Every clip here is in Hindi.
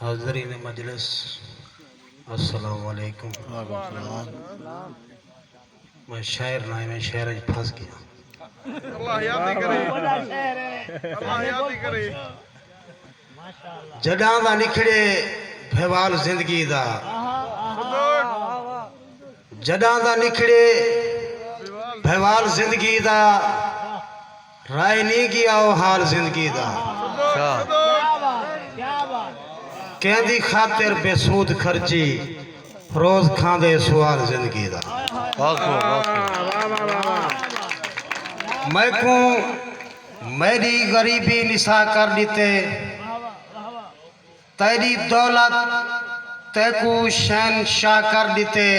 हाज़रीन मजलिस, अस्सलाम वालेकुम। मैं शायर ना मैं शहर फंस गया। अल्लाह याद करे, अल्लाह याद करे। जडां दा निखड़े भवाल जिंदगी दा, जडां दा निखड़े भवाल जिंदगी दा, राय नहीं गया ओ हाल जिंदगी दा। कहदी खातिर बेसूद खर्ची, रोज खांदे सवाल जिंदगी दा। मैं को मेरी गरीबी निशा कर दीते, तेरी दौलत तेको शहनशाह कर दीते।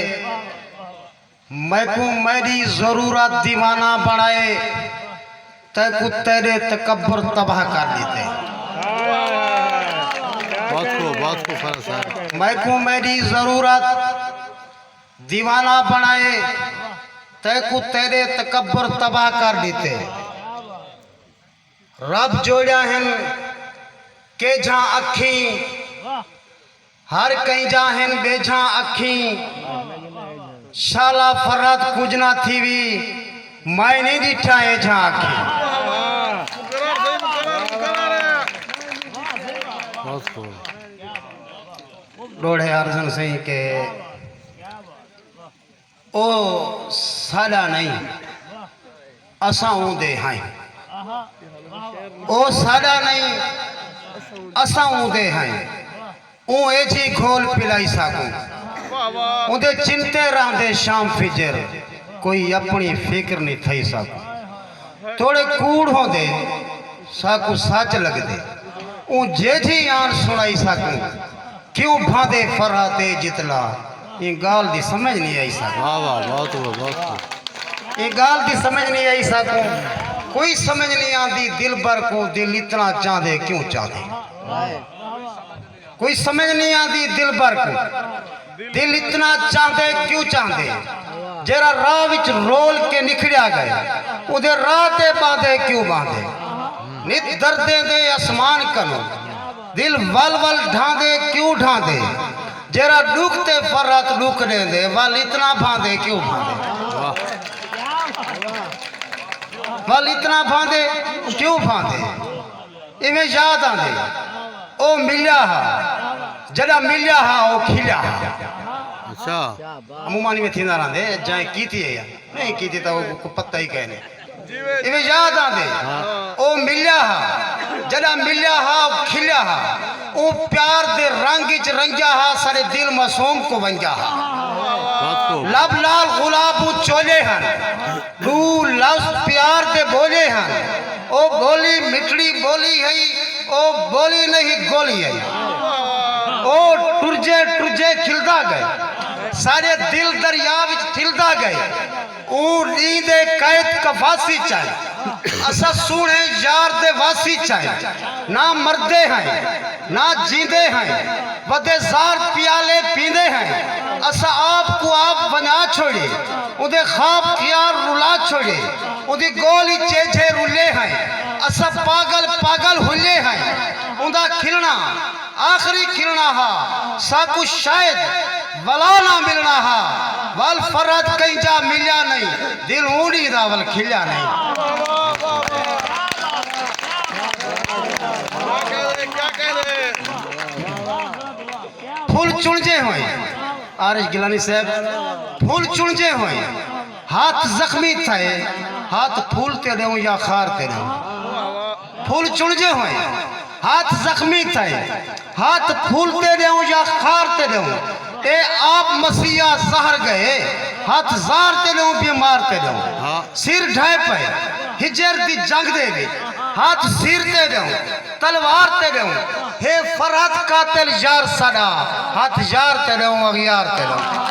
मैं को मेरी जरूरत दीवाना बनाए, तेको तेरे तकब्बुर तबाह कर दीते। मैं को मेरी जरूरत दीवाना बनाए, तेको तेरे तकब्बुर तबाह कर दीते। रब जोड़ा है के जा अखी, हर कहीं जाहन बेझा अखी। शाला फरत कुछ ना थी भी, मैं नहीं दिठा है जा अखी। रोड़े अर्जन सिंह के ओ सादा नहीं असा ऊंदे हैं, ओ सादा नहीं असा ऊंदे हैं। ऊ एजी घोल पिलाई सकूं, उदे चिंते रहंदे शाम फिजर, कोई अपनी फिक्र नहीं थई सकूं। थोड़े कूड़ होंदे साकू सच लगदे, ऊ जेजी आन सुनाई सकूं। क्यों भांदे फराते जितला, ये गाल दी समझ नहीं आई सकूं। ये गाल दी समझ नहीं आई सकूं। कोई समझ नहीं आती दिल भर को दिल इतना चाहते क्यों चाहते। कोई समझ नहीं आती दिल भर को दिल इतना चाहते क्यों चाहते। जरा राह विच रोल के निखड़िया गए, उधर राह ते बांधे क्यों बांधे। नित दर्दे दे आसमान कनो, दिल वल वल ढांदे क्यों ढांदे। जरा डूकते फरत डूक दे, वल इतना बांधे क्यों बांधे। वल इतना बांधे क्यों बांधे। इवें याद आंदे ओ मिलिया हा, जड़ा मिलिया हा ओ खिलिया हा। अच्छा अमूमानी में थी ना रहंदे जाए की थी है नहीं की थी तो वो पत्ता ही कहने। इवें याद आंदे ओ मिलिया हा, जड़ा मिलिया हा ओ खिलिया हा। ओ प्यार दे रंग च रंगिया हा, सारे दिल मासूम को बंजा हा। लब लाल गुलाब चोले हन, दू लफ्ज प्यार दे बोले हन। ओ बोली मिठड़ी बोली है, ओ बोली नहीं गोली है। ओ टुरजे टुरजे खिलदा गए, सारे दिल दरिया विच ठिलदा गए। ओ नींदे कैद कफासी चाहे, असा सुने यार दे वासी चाहे। ना मरदे हैं ना जींदे हैं, वदेजार पियाले पींदे हैं। असा आपको आप बना छोड़े, उदे ख्वाब ख्याल रुला छोड़े। उदी गोली चेझे रुले हैं, असा पागल पागल हुले हैं। उदा खिलना आखिरी खिलना हा, साकु शायद वला ना मिलना हा। वल फरत कहीं जा मिलिया नहीं, दिल ऊड़ी दा वल खिलिया नहीं। फूल चुनजे हुए आरिश गिलानी साहब, फूल चुनजे हुए। हाथ जख्मी थे, हाथ फूलते रहूं या खारते रहूं। फूल चुनजे हुए हाथ जख्मी थे, हाथ फूलते रहूं या खारते रहूं। ए आप मसीहा जहर गए, हाथ जारते रहूं बीमारते रहूं। सिर ढाए पे हिजर दी जंग दे भी, हाथ सिरते रहूं तलवारते रहूं। हे फरहत कातिल यार सदा, हाथ यारते रहूं अगियारते रहूं।